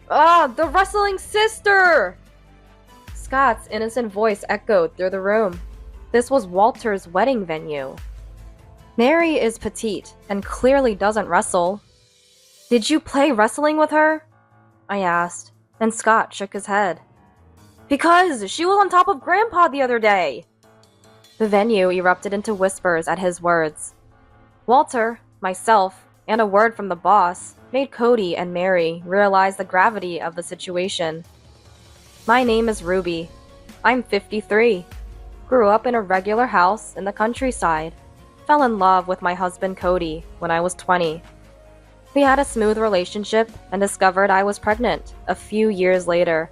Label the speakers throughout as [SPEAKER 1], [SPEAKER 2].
[SPEAKER 1] Ah, the wrestling sister! Scott's innocent voice echoed through the room. This was Walter's wedding venue. Mary is petite and clearly doesn't wrestle. Did you play wrestling with her? I asked, and Scott shook his head. Because she was on top of Grandpa the other day! The venue erupted into whispers at his words. Walter, myself, and a word from the boss made Cody and Mary realize the gravity of the situation. My name is Ruby. I'm 53. Grew up in a regular house in the countryside. Fell in love with my husband Cody when I was 20. We had a smooth relationship and discovered I was pregnant a few years later.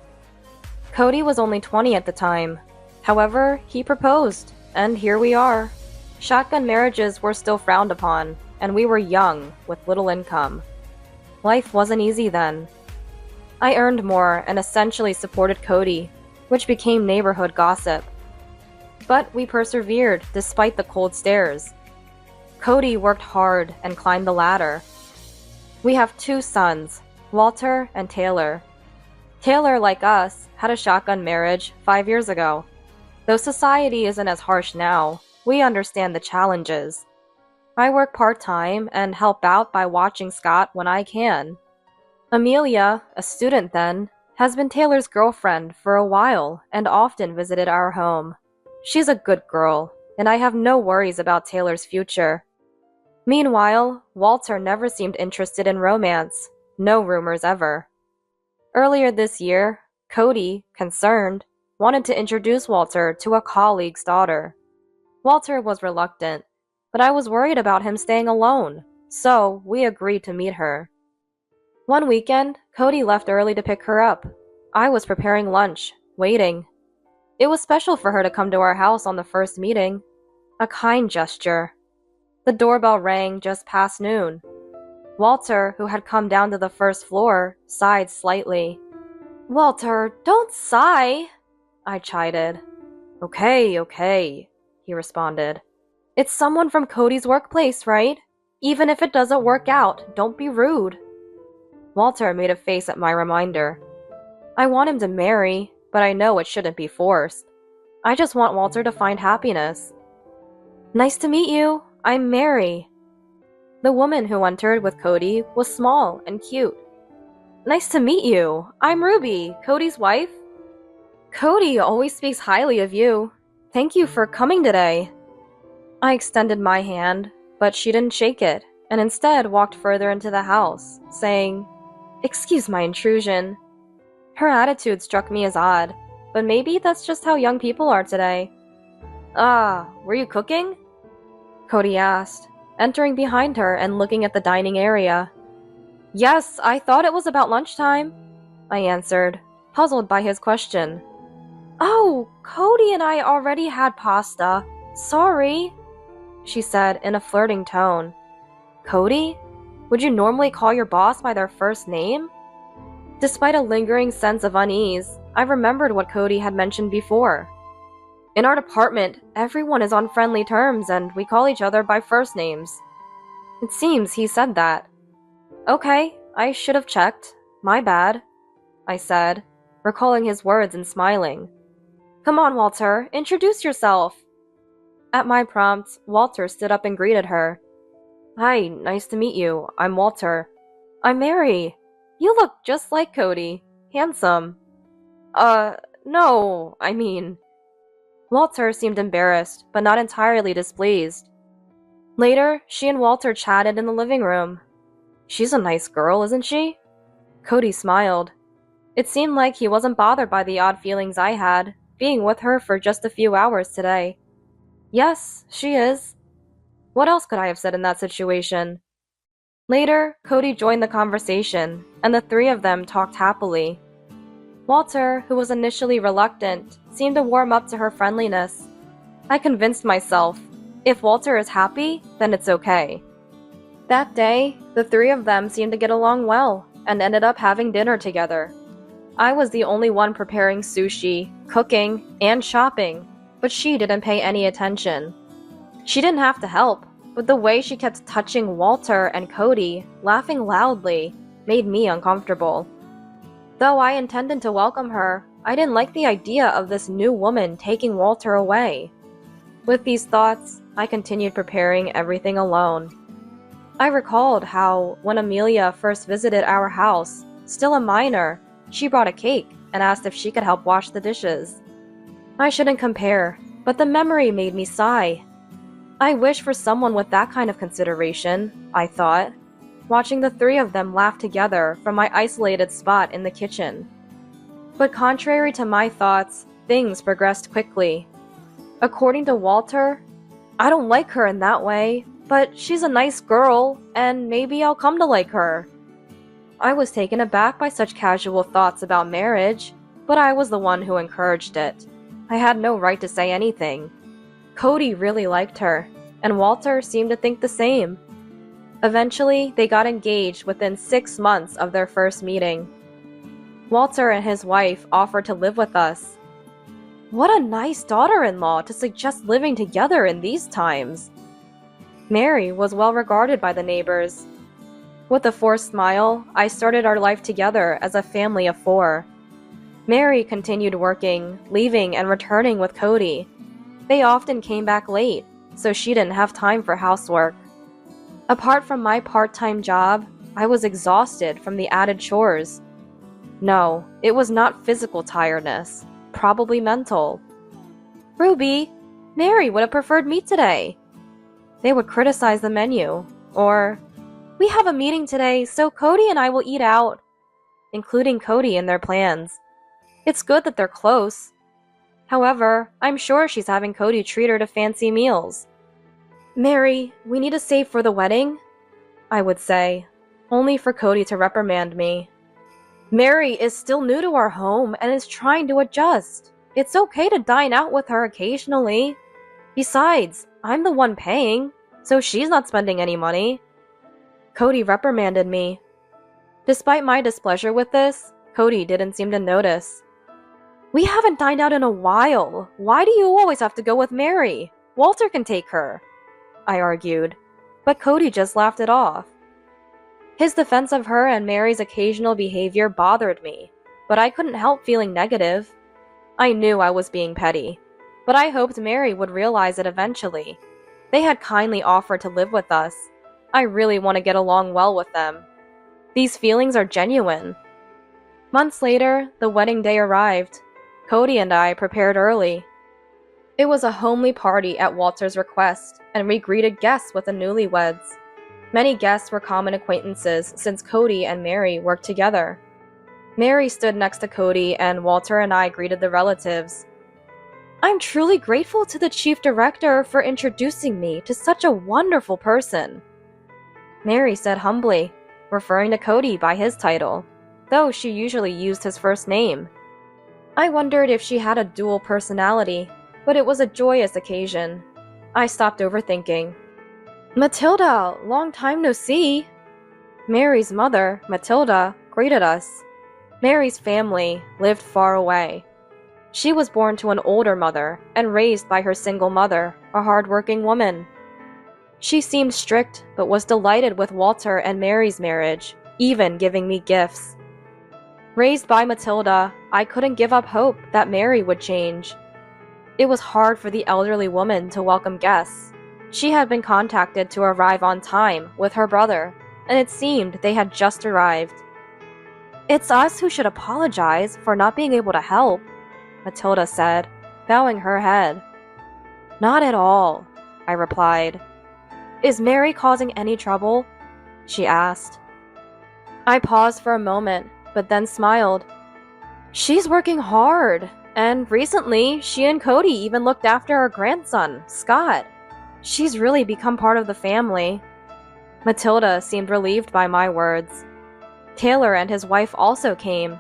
[SPEAKER 1] Cody was only 20 at the time. However, he proposed, and here we are. Shotgun marriages were still frowned upon, and we were young with little income. Life wasn't easy then. I earned more and essentially supported Cody, which became neighborhood gossip. But we persevered despite the cold stares. Cody worked hard and climbed the ladder. We have 2 sons, Walter and Taylor. Taylor, like us, had a shotgun marriage 5 years ago. Though society isn't as harsh now, we understand the challenges. I work part-time and help out by watching Scott when I can. Amelia, a student then, has been Taylor's girlfriend for a while and often visited our home. She's a good girl, and I have no worries about Taylor's future. Meanwhile, Walter never seemed interested in romance. No rumors ever. Earlier this year, Cody, concerned, wanted to introduce Walter to a colleague's daughter. Walter was reluctant, but I was worried about him staying alone, so we agreed to meet her. One weekend, Cody left early to pick her up. I was preparing lunch, waiting. It was special for her to come to our house on the first meeting. A kind gesture. The doorbell rang just past noon. Walter, who had come down to the first floor, sighed slightly. "Walter, don't sigh," I chided. Okay, he responded. "It's someone from Cody's workplace, right? Even if it doesn't work out, don't be rude." Walter made a face at my reminder. I want him to marry, but I know it shouldn't be forced. I just want Walter to find happiness. "Nice to meet you. I'm Mary." The woman who entered with Cody was small and cute. "Nice to meet you. I'm Ruby, Cody's wife." "Cody always speaks highly of you. Thank you for coming today." I extended my hand, but she didn't shake it, and instead walked further into the house, saying, "Excuse my intrusion." Her attitude struck me as odd, but maybe that's just how young people are today. "Ah, were you cooking?" Cody asked, entering behind her and looking at the dining area. "Yes, I thought it was about lunchtime," I answered, puzzled by his question. "Oh, Cody and I already had pasta. Sorry," she said in a flirting tone. "Cody? Would you normally call your boss by their first name?" Despite a lingering sense of unease, I remembered what Cody had mentioned before. "In our department, everyone is on friendly terms and we call each other by first names." It seems he said that. "Okay, I should have checked. My bad," I said, recalling his words and smiling. "Come on, Walter, introduce yourself." At my prompt, Walter stood up and greeted her. "Hi, nice to meet you. I'm Walter." "I'm Mary. You look just like Cody. Handsome." No, I mean..." Walter seemed embarrassed, but not entirely displeased. Later, she and Walter chatted in the living room. "She's a nice girl, isn't she?" Cody smiled. It seemed like he wasn't bothered by the odd feelings I had, being with her for just a few hours today. "Yes, she is." What else could I have said in that situation? Later, Cody joined the conversation, and the 3 of them talked happily. Walter, who was initially reluctant, seemed to warm up to her friendliness. I convinced myself, if Walter is happy, then it's okay. That day, the 3 of them seemed to get along well, and ended up having dinner together. I was the only one preparing sushi, cooking, and shopping, but she didn't pay any attention. She didn't have to help, but the way she kept touching Walter and Cody, laughing loudly, made me uncomfortable. Though I intended to welcome her, I didn't like the idea of this new woman taking Walter away. With these thoughts, I continued preparing everything alone. I recalled how, when Amelia first visited our house, still a minor, she brought a cake and asked if she could help wash the dishes. I shouldn't compare, but the memory made me sigh. I wish for someone with that kind of consideration, I thought, watching the three of them laugh together from my isolated spot in the kitchen. But contrary to my thoughts, things progressed quickly. According to Walter, I don't like her in that way, but she's a nice girl, and maybe I'll come to like her. I was taken aback by such casual thoughts about marriage, but I was the one who encouraged it. I had no right to say anything. Cody really liked her, and Walter seemed to think the same. Eventually, they got engaged within 6 months of their first meeting. Walter and his wife offered to live with us. What a nice daughter-in-law to suggest living together in these times. Mary was well regarded by the neighbors. With a forced smile, I started our life together as a family of 4. Mary continued working, leaving and returning with Cody. They often came back late, so she didn't have time for housework. Apart from my part-time job, I was exhausted from the added chores. No, it was not physical tiredness, probably mental. Ruby, Mary would have preferred meat today. They would criticize the menu, or, we have a meeting today, so Cody and I will eat out, including Cody in their plans. It's good that they're close. However, I'm sure she's having Cody treat her to fancy meals. Mary, we need to save for the wedding, I would say, only for Cody to reprimand me. Mary is still new to our home and is trying to adjust. It's okay to dine out with her occasionally. Besides, I'm the one paying, so she's not spending any money. Cody reprimanded me. Despite my displeasure with this, Cody didn't seem to notice. We haven't dined out in a while. Why do you always have to go with Mary? Walter can take her, I argued, but Cody just laughed it off. His defense of her and Mary's occasional behavior bothered me, but I couldn't help feeling negative. I knew I was being petty, but I hoped Mary would realize it eventually. They had kindly offered to live with us. I really want to get along well with them. These feelings are genuine. Months later, the wedding day arrived. Cody and I prepared early. It was a homely party at Walter's request, and we greeted guests with the newlyweds. Many guests were common acquaintances since Cody and Mary worked together. Mary stood next to Cody, and Walter and I greeted the relatives. I'm truly grateful to the chief director for introducing me to such a wonderful person, Mary said humbly, referring to Cody by his title, though she usually used his first name. I wondered if she had a dual personality, but it was a joyous occasion. I stopped overthinking. Matilda, long time no see. Mary's mother, Matilda, greeted us. Mary's family lived far away. She was born to an older mother and raised by her single mother, a hard-working woman. She seemed strict, but was delighted with Walter and Mary's marriage, even giving me gifts. Raised by Matilda, I couldn't give up hope that Mary would change. It was hard for the elderly woman to welcome guests. She had been contacted to arrive on time with her brother, and it seemed they had just arrived. It's us who should apologize for not being able to help, Matilda said, bowing her head. Not at all, I replied. Is Mary causing any trouble? She asked. I paused for a moment, but then smiled. She's working hard, and recently she and Cody even looked after our grandson, Scott. She's really become part of the family. Matilda seemed relieved by my words. Taylor and his wife also came.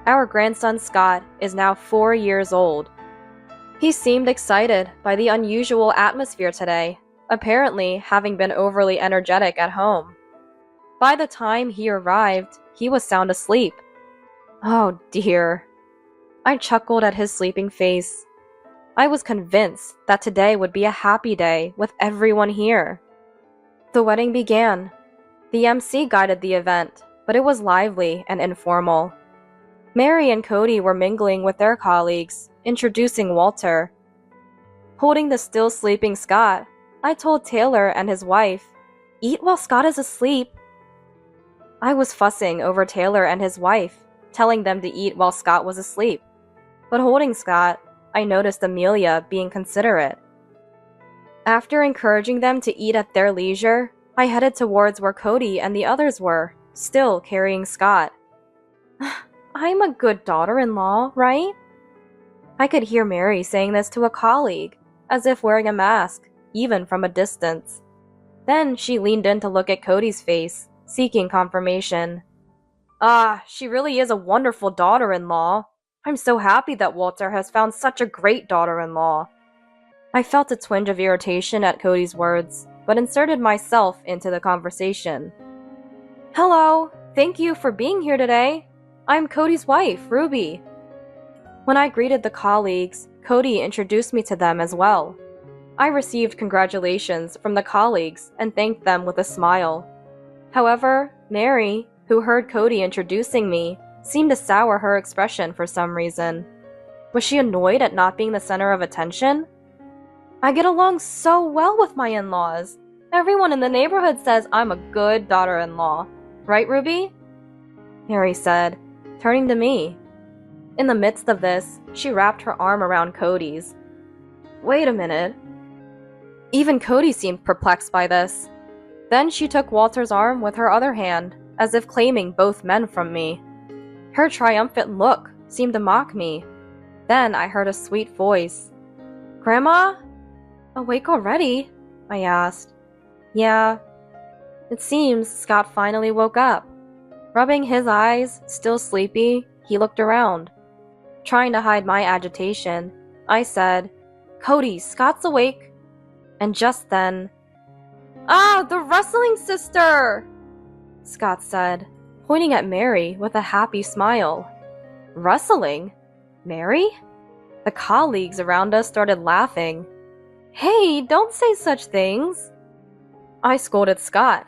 [SPEAKER 1] Our grandson Scott is now 4 years old. He seemed excited by the unusual atmosphere today, apparently having been overly energetic at home. By the time he arrived, he was sound asleep. Oh dear. I chuckled at his sleeping face. I was convinced that today would be a happy day with everyone here. The wedding began. The MC guided the event, but it was lively and informal. Mary and Cody were mingling with their colleagues, introducing Walter. Holding the still sleeping Scott, I told Taylor and his wife, "Eat while Scott is asleep." I was fussing over Taylor and his wife, telling them to eat while Scott was asleep. But holding Scott, I noticed Amelia being considerate. After encouraging them to eat at their leisure, I headed towards where Cody and the others were, still carrying Scott. "I'm a good daughter-in-law, right?" I could hear Mary saying this to a colleague, as if wearing a mask, even from a distance. Then she leaned in to look at Cody's face, seeking confirmation. She really is a wonderful daughter-in-law. I'm so happy that Walter has found such a great daughter-in-law." I felt a twinge of irritation at Cody's words, but inserted myself into the conversation. "Hello, thank you for being here today. I'm Cody's wife, Ruby." When I greeted the colleagues, Cody introduced me to them as well. I received congratulations from the colleagues and thanked them with a smile. However, Mary, who heard Cody introducing me, seemed to sour her expression for some reason. Was she annoyed at not being the center of attention? "I get along so well with my in-laws. Everyone in the neighborhood says I'm a good daughter-in-law. Right, Ruby?" Mary said, turning to me. In the midst of this, she wrapped her arm around Cody's. Wait a minute. Even Cody seemed perplexed by this. Then she took Walter's arm with her other hand, as if claiming both men from me. Her triumphant look seemed to mock me. Then I heard a sweet voice. "Grandma? Awake already?" I asked. "Yeah." It seems Scott finally woke up. Rubbing his eyes, still sleepy, he looked around. Trying to hide my agitation, I said, "Cody, Scott's awake." And just then, the wrestling sister!" Scott said, pointing at Mary with a happy smile. "Wrestling? Mary?" The colleagues around us started laughing. "Hey, don't say such things." I scolded Scott.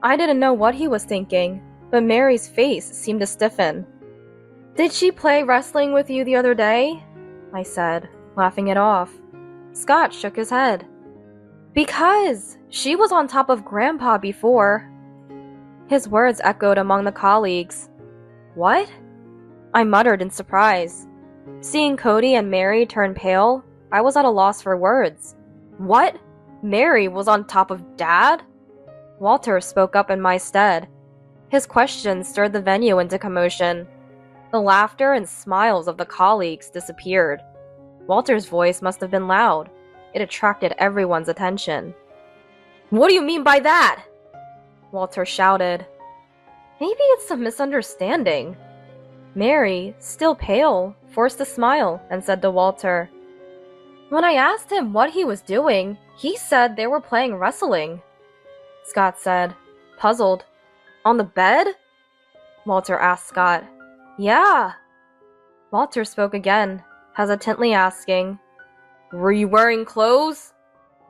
[SPEAKER 1] I didn't know what he was thinking, but Mary's face seemed to stiffen. "Did she play wrestling with you the other day?" I said, laughing it off. Scott shook his head. "Because she was on top of Grandpa before." His words echoed among the colleagues. "What?" I muttered in surprise. Seeing Cody and Mary turn pale, I was at a loss for words. "What? Mary was on top of Dad?" Walter spoke up in my stead. His questions stirred the venue into commotion. The laughter and smiles of the colleagues disappeared. Walter's voice must have been loud. It attracted everyone's attention. "What do you mean by that?" Walter shouted. "Maybe it's a misunderstanding." Mary, still pale, forced a smile and said to Walter, "When I asked him what he was doing, he said they were playing wrestling." Scott said, puzzled. "On the bed?" Walter asked Scott. "Yeah." Walter spoke again, hesitantly asking, "Were you wearing clothes?"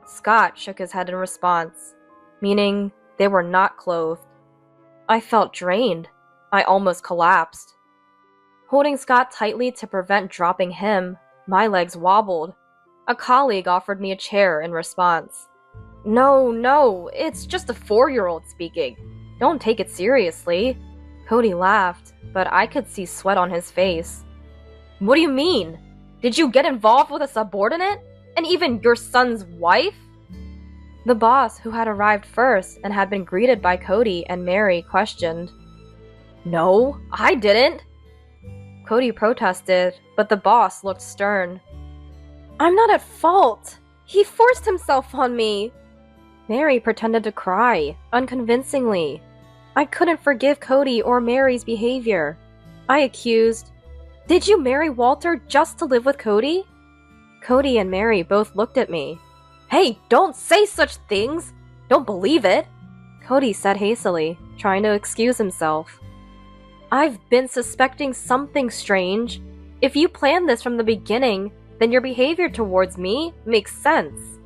[SPEAKER 1] Scott shook his head in response, meaning they were not clothed. I felt drained. I almost collapsed. Holding Scott tightly to prevent dropping him, my legs wobbled. A colleague offered me a chair in response. No, it's just a 4-year-old speaking. Don't take it seriously." Cody laughed, but I could see sweat on his face. "What do you mean? Did you get involved with a subordinate? And even your son's wife?" The boss, who had arrived first and had been greeted by Cody and Mary, questioned. "No, I didn't." Cody protested, but the boss looked stern. "I'm not at fault. He forced himself on me." Mary pretended to cry, unconvincingly. I couldn't forgive Cody or Mary's behavior. I accused, "Did you marry Walter just to live with Cody?" Cody and Mary both looked at me. "Hey, don't say such things! Don't believe it!" Cody said hastily, trying to excuse himself. "I've been suspecting something strange. If you planned this from the beginning, then your behavior towards me makes sense,"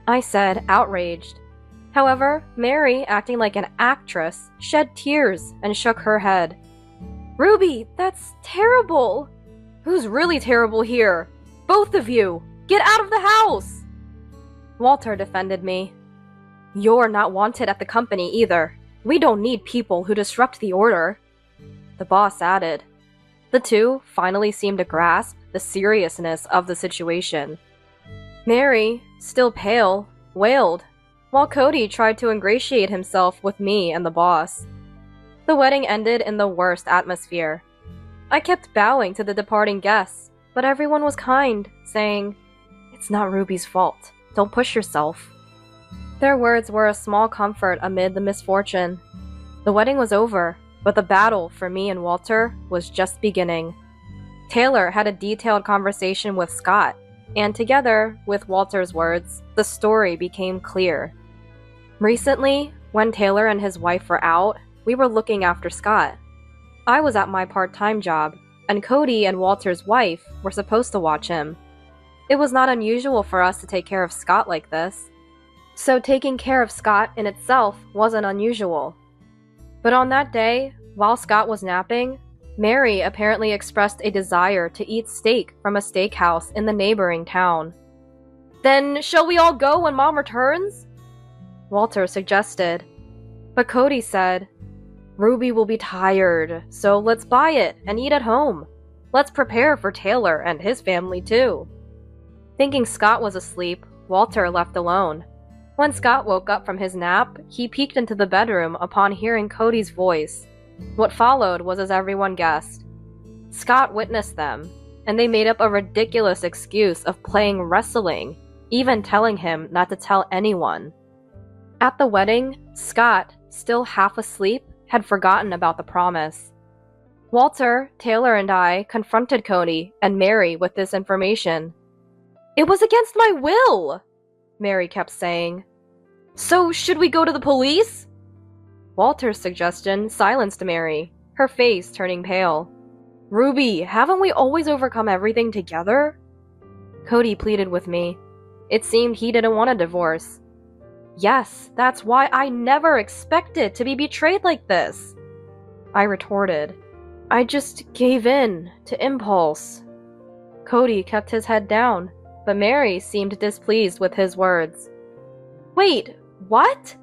[SPEAKER 1] I said, outraged. However, Mary, acting like an actress, shed tears and shook her head. Ruby, that's terrible! Who's really terrible here? Both of you! Get out of the house! Walter defended me. You're not wanted at the company either. We don't need people who disrupt the order. The boss added. The two finally seemed to grasp the seriousness of the situation. Mary, still pale, wailed, while Cody tried to ingratiate himself with me and the boss. The wedding ended in the worst atmosphere. I kept bowing to the departing guests, but everyone was kind, saying, "It's not Ruby's fault. Don't push yourself." Their words were a small comfort amid the misfortune. The wedding was over, but the battle for me and Walter was just beginning. Taylor had a detailed conversation with Scott, and together, with Walter's words, the story became clear. Recently, when Taylor and his wife were out, we were looking after Scott. I was at my part-time job, and Cody and Walter's wife were supposed to watch him. It was not unusual for us to take care of Scott like this, so taking care of Scott in itself wasn't unusual. But on that day, while Scott was napping, Mary apparently expressed a desire to eat steak from a steakhouse in the neighboring town. "Then shall we all go when Mom returns?" Walter suggested. But Cody said, "Ruby will be tired, so let's buy it and eat at home. Let's prepare for Taylor and his family too." Thinking Scott was asleep, Walter left alone. When Scott woke up from his nap, he peeked into the bedroom upon hearing Cody's voice. What followed was as everyone guessed. Scott witnessed them, and they made up a ridiculous excuse of playing wrestling, even telling him not to tell anyone. At the wedding, Scott, still half asleep, had forgotten about the promise. Walter, Taylor, and I confronted Cody and Mary with this information. "It was against my will!" Mary kept saying. "So should we go to the police?" Walter's suggestion silenced Mary, her face turning pale. "Ruby, haven't we always overcome everything together?" Cody pleaded with me. It seemed he didn't want a divorce. "Yes, that's why I never expected to be betrayed like this," I retorted. "I just gave in to impulse." Cody kept his head down, but Mary seemed displeased with his words. "Wait, what?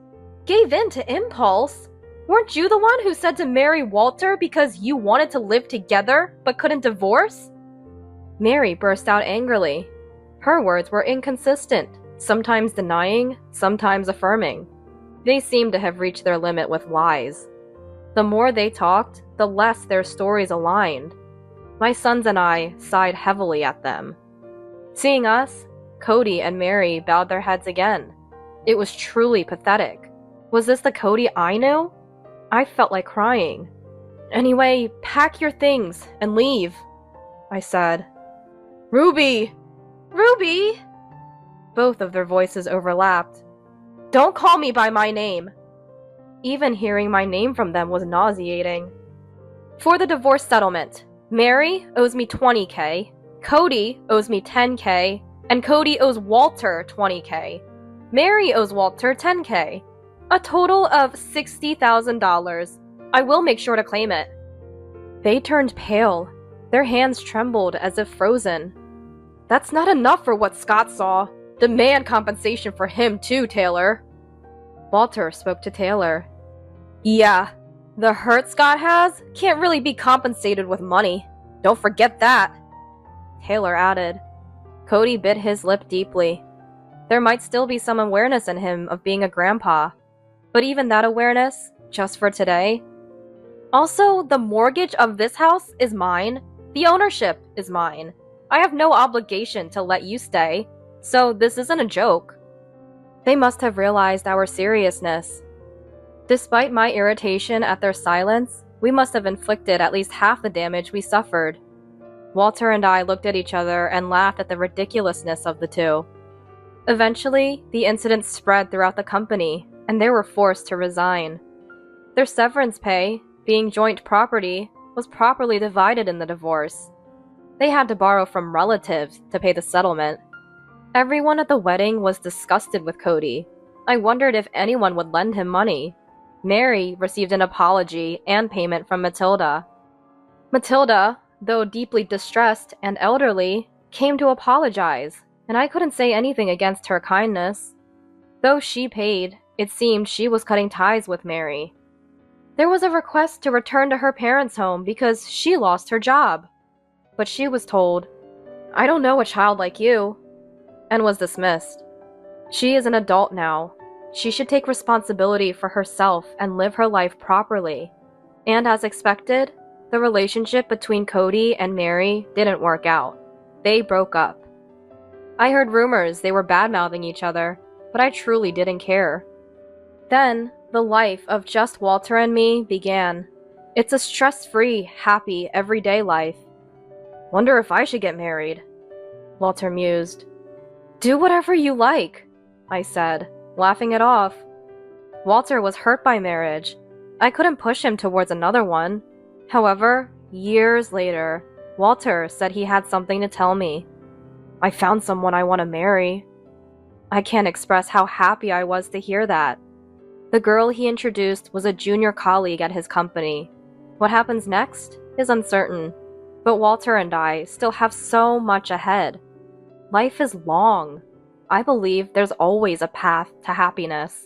[SPEAKER 1] Gave in to impulse? Weren't you the one who said to marry Walter because you wanted to live together but couldn't divorce?" Mary burst out angrily. Her words were inconsistent, sometimes denying, sometimes affirming. They seemed to have reached their limit with lies. The more they talked, the less their stories aligned. My sons and I sighed heavily at them. Seeing us, Cody and Mary bowed their heads again. It was truly pathetic. Was this the Cody I knew? I felt like crying. "Anyway, pack your things and leave," I said. "Ruby! Ruby!" Both of their voices overlapped. "Don't call me by my name." Even hearing my name from them was nauseating. "For the divorce settlement, Mary owes me $20K, Cody owes me $10K, and Cody owes Walter $20K. Mary owes Walter $10K. A total of $60,000. I will make sure to claim it." They turned pale. Their hands trembled as if frozen. "That's not enough for what Scott saw. Demand compensation for him too, Taylor." Walter spoke to Taylor. "Yeah, the hurt Scott has can't really be compensated with money. Don't forget that." Taylor added. Cody bit his lip deeply. There might still be some awareness in him of being a grandpa, but even that awareness, just for today. Also, the mortgage of this house is mine. The ownership is mine. I have no obligation to let you stay, so this isn't a joke. They must have realized our seriousness. Despite my irritation at their silence, we must have inflicted at least half the damage we suffered. Walter and I looked at each other and laughed at the ridiculousness of the two. Eventually, the incident spread throughout the company, and they were forced to resign. Their severance pay, being joint property, was properly divided in the divorce. They had to borrow from relatives to pay the settlement. Everyone at the wedding was disgusted with Cody. I wondered if anyone would lend him money. Mary received an apology and payment from Matilda. Matilda, though deeply distressed and elderly, came to apologize, and I couldn't say anything against her kindness. Though she paid, it seemed she was cutting ties with Mary. There was a request to return to her parents' home because she lost her job. But she was told, "I don't know a child like you," and was dismissed. She is an adult now. She should take responsibility for herself and live her life properly. And as expected, the relationship between Cody and Mary didn't work out. They broke up. I heard rumors they were bad-mouthing each other, but I truly didn't care. Then, the life of just Walter and me began. It's a stress-free, happy, everyday life. Wonder if I should get married, Walter mused. Do whatever you like, I said, laughing it off. Walter was hurt by marriage. I couldn't push him towards another one. However, years later, Walter said he had something to tell me. I found someone I want to marry. I can't express how happy I was to hear that. The girl he introduced was a junior colleague at his company. What happens next is uncertain, but Walter and I still have so much ahead. Life is long. I believe there's always a path to happiness.